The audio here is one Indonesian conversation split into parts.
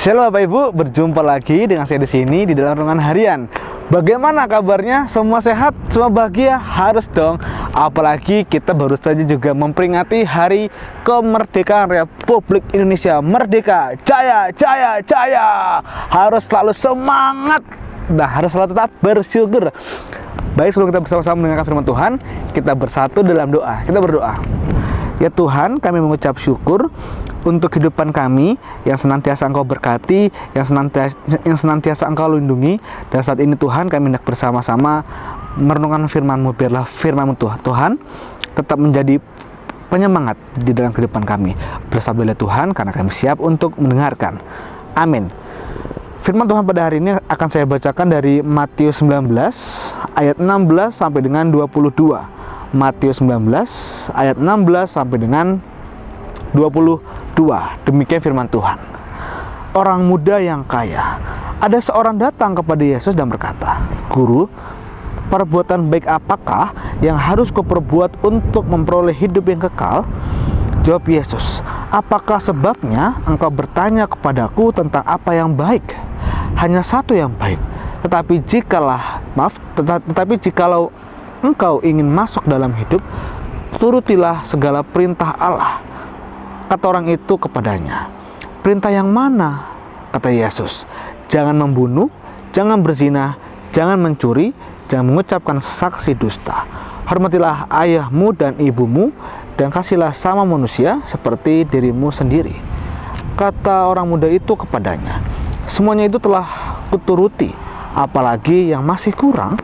Shalom Bapak Ibu, berjumpa lagi dengan saya di sini di dalam renungan harian. Bagaimana kabarnya? Semua sehat? Semua bahagia? Harus dong. Apalagi kita baru saja juga memperingati Hari Kemerdekaan Republik Indonesia. Merdeka, jaya, jaya, jaya. Harus selalu semangat. Nah, harus selalu tetap bersyukur. Baik, sebelum kita bersama-sama mendengarkan firman Tuhan, kita bersatu dalam doa. Kita berdoa. Ya Tuhan, kami mengucap syukur untuk kehidupan kami yang senantiasa Engkau berkati, yang senantiasa Engkau lindungi. Dan saat ini Tuhan, kami hendak bersama-sama merenungkan firman-Mu. Biarlah firman-Mu Tuhan tetap menjadi penyemangat di dalam kehidupan kami. Bersabdalah Tuhan, karena kami siap untuk mendengarkan. Amin. Firman Tuhan pada hari ini akan saya bacakan dari Matius 19 ayat 16 sampai dengan 22. Matius 19 ayat 16 sampai dengan 22. Demikian firman Tuhan. Orang muda yang kaya. Ada seorang datang kepada Yesus dan berkata, "Guru, perbuatan baik apakah yang harus kuperbuat untuk memperoleh hidup yang kekal?" Jawab Yesus, "Apakah sebabnya engkau bertanya kepadaku tentang apa yang baik? Hanya satu yang baik. Tetapi jikalau engkau ingin masuk dalam hidup, turutilah segala perintah Allah." Kata orang itu kepadanya, "Perintah yang mana?" Kata Yesus, "Jangan membunuh, jangan berzina, jangan mencuri, jangan mengucapkan saksi dusta. Hormatilah ayahmu dan ibumu, dan kasihlah sama manusia seperti dirimu sendiri." Kata orang muda itu kepadanya, "Semuanya itu telah kuturuti, apalagi yang masih kurang?"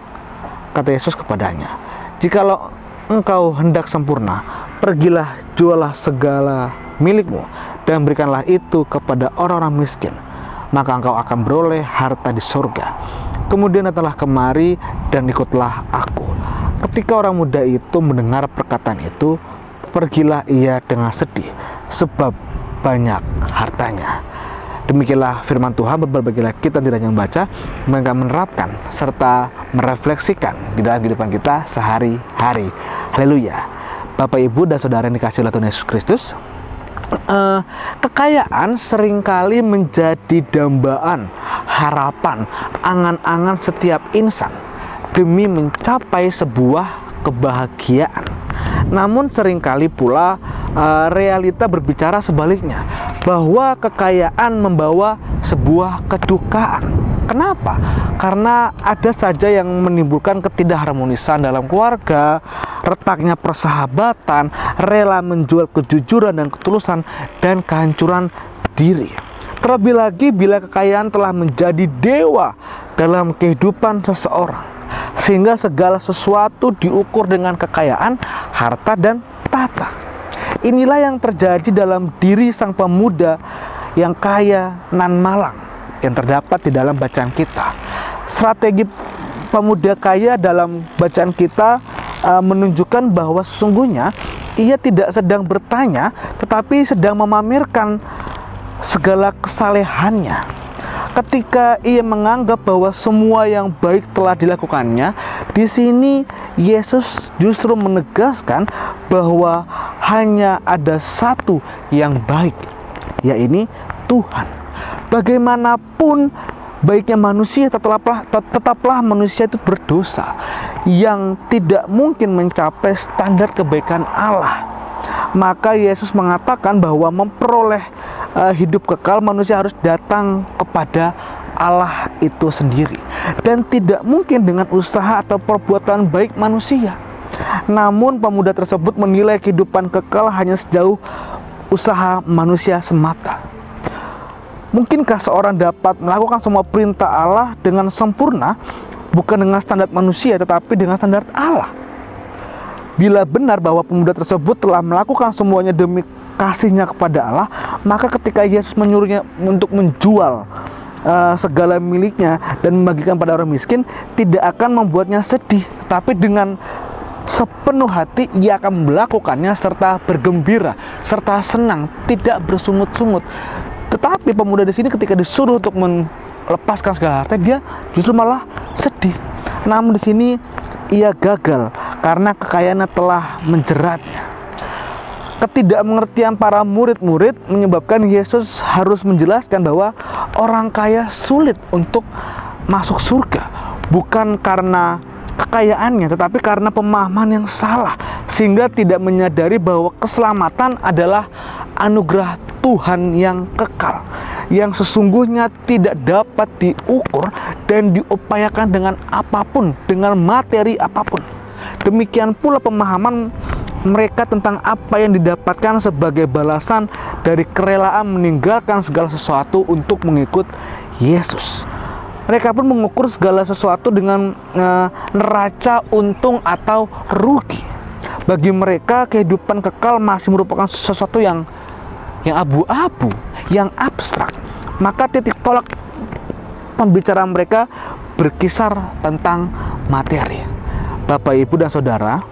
Kata Yesus kepadanya, "Jikalau engkau hendak sempurna, pergilah, jualah segala milikmu dan berikanlah itu kepada orang-orang miskin, maka engkau akan beroleh harta di surga. Kemudian datanglah kemari dan ikutlah aku." Ketika orang muda itu mendengar perkataan itu, pergilah ia dengan sedih, sebab banyak hartanya. Demikianlah firman Tuhan. Berbahagialah kita tidak hanya membaca, melainkan menerapkan serta merefleksikan di dalam kehidupan kita sehari-hari. Haleluya. Bapak, Ibu, dan Saudara yang dikasihi oleh Tuhan Yesus Kristus, kekayaan seringkali menjadi dambaan, harapan, angan-angan setiap insan demi mencapai sebuah kebahagiaan. Namun seringkali pula realita berbicara sebaliknya, bahwa kekayaan membawa sebuah kedukaan. Kenapa? Karena ada saja yang menimbulkan ketidakharmonisan dalam keluarga, retaknya persahabatan, rela menjual kejujuran dan ketulusan, dan kehancuran diri. Terlebih lagi bila kekayaan telah menjadi dewa dalam kehidupan seseorang, sehingga segala sesuatu diukur dengan kekayaan, harta, dan tahta. Inilah yang terjadi dalam diri sang pemuda yang kaya nan malang yang terdapat di dalam bacaan kita. Strategi pemuda kaya dalam bacaan kita menunjukkan bahwa sesungguhnya ia tidak sedang bertanya, tetapi sedang memamerkan segala kesalehannya. Ketika ia menganggap bahwa semua yang baik telah dilakukannya, di sini Yesus justru menegaskan bahwa hanya ada satu yang baik, yaitu Tuhan. Bagaimanapun baiknya manusia, tetaplah manusia itu berdosa yang tidak mungkin mencapai standar kebaikan Allah. Maka Yesus mengatakan bahwa memperoleh hidup kekal, manusia harus datang kepada Allah itu sendiri, dan tidak mungkin dengan usaha atau perbuatan baik manusia. Namun pemuda tersebut menilai kehidupan kekal hanya sejauh usaha manusia semata. Mungkinkah seorang dapat melakukan semua perintah Allah dengan sempurna, bukan dengan standar manusia tetapi dengan standar Allah? Bila benar bahwa pemuda tersebut telah melakukan semuanya demi kasihnya kepada Allah, maka ketika Yesus menyuruhnya untuk menjual segala miliknya dan membagikan pada orang miskin, tidak akan membuatnya sedih, tapi dengan sepenuh hati ia akan melakukannya serta bergembira, serta senang, tidak bersungut-sungut. Tetapi pemuda di sini ketika disuruh untuk melepaskan segala harta, dia justru malah sedih. Namun di sini ia gagal karena kekayaannya telah menjeratnya. Ketidakmengertian para murid-murid menyebabkan Yesus harus menjelaskan bahwa orang kaya sulit untuk masuk surga, bukan karena kekayaannya, tetapi karena pemahaman yang salah, sehingga tidak menyadari bahwa keselamatan adalah anugerah Tuhan yang kekal, yang sesungguhnya tidak dapat diukur dan diupayakan dengan apapun, dengan materi apapun. Demikian pula pemahaman mereka tentang apa yang didapatkan sebagai balasan dari kerelaan meninggalkan segala sesuatu untuk mengikut Yesus. Mereka pun mengukur segala sesuatu dengan neraca untung atau rugi. Bagi mereka kehidupan kekal masih merupakan sesuatu yang abu-abu, yang abstrak. Maka titik tolak pembicaraan mereka berkisar tentang materi. Bapak, Ibu, dan Saudara,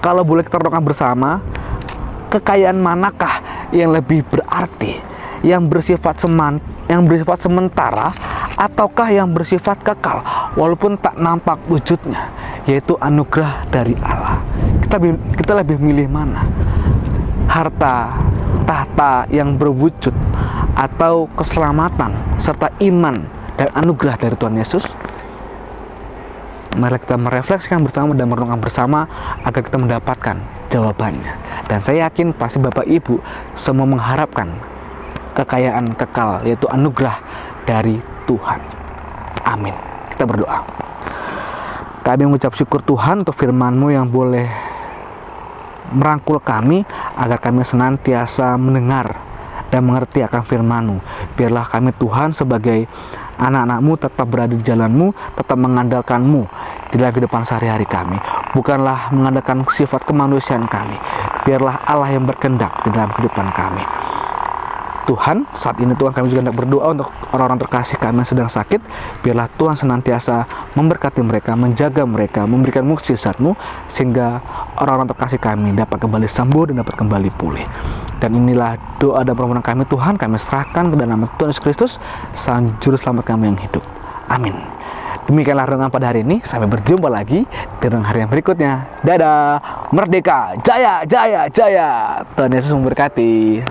kalau boleh kita renungkan bersama, kekayaan manakah yang lebih berarti, yang bersifat sementara, ataukah yang bersifat kekal walaupun tak nampak wujudnya, yaitu anugerah dari Allah? Kita lebih milih mana? Harta, tahta yang berwujud, atau keselamatan serta iman dan anugerah dari Tuhan Yesus? Mari kita merefleksikan bersama dan merenungkan bersama agar kita mendapatkan jawabannya. Dan saya yakin pasti Bapak Ibu semua mengharapkan kekayaan kekal, yaitu anugerah dari Tuhan. Amin. Kita berdoa. Kami mengucap syukur Tuhan untuk firman-Mu yang boleh merangkul kami agar kami senantiasa mendengar dan mengerti akan firman-Mu. Biarlah kami Tuhan sebagai anak-anak-Mu tetap berada di jalan-Mu, tetap mengandalkan-Mu di dalam kehidupan sehari-hari kami. Bukanlah mengandalkan sifat kemanusiaan kami. Biarlah Allah yang berkehendak di dalam kehidupan kami. Tuhan, saat ini Tuhan kami juga hendak berdoa untuk orang-orang terkasih kami yang sedang sakit. Biarlah Tuhan senantiasa memberkati mereka, menjaga mereka, memberikan mukjizat-Mu, sehingga orang-orang terkasih kami dapat kembali sembuh dan dapat kembali pulih. Dan inilah doa dan permohonan kami Tuhan, kami serahkan ke dalam nama Tuhan Yesus Kristus, Sang Juru Selamat kami yang hidup. Amin. Demikianlah renungan pada hari ini. Sampai berjumpa lagi di renungan hari yang berikutnya. Dadah, merdeka, jaya, jaya, jaya. Tuhan Yesus memberkati.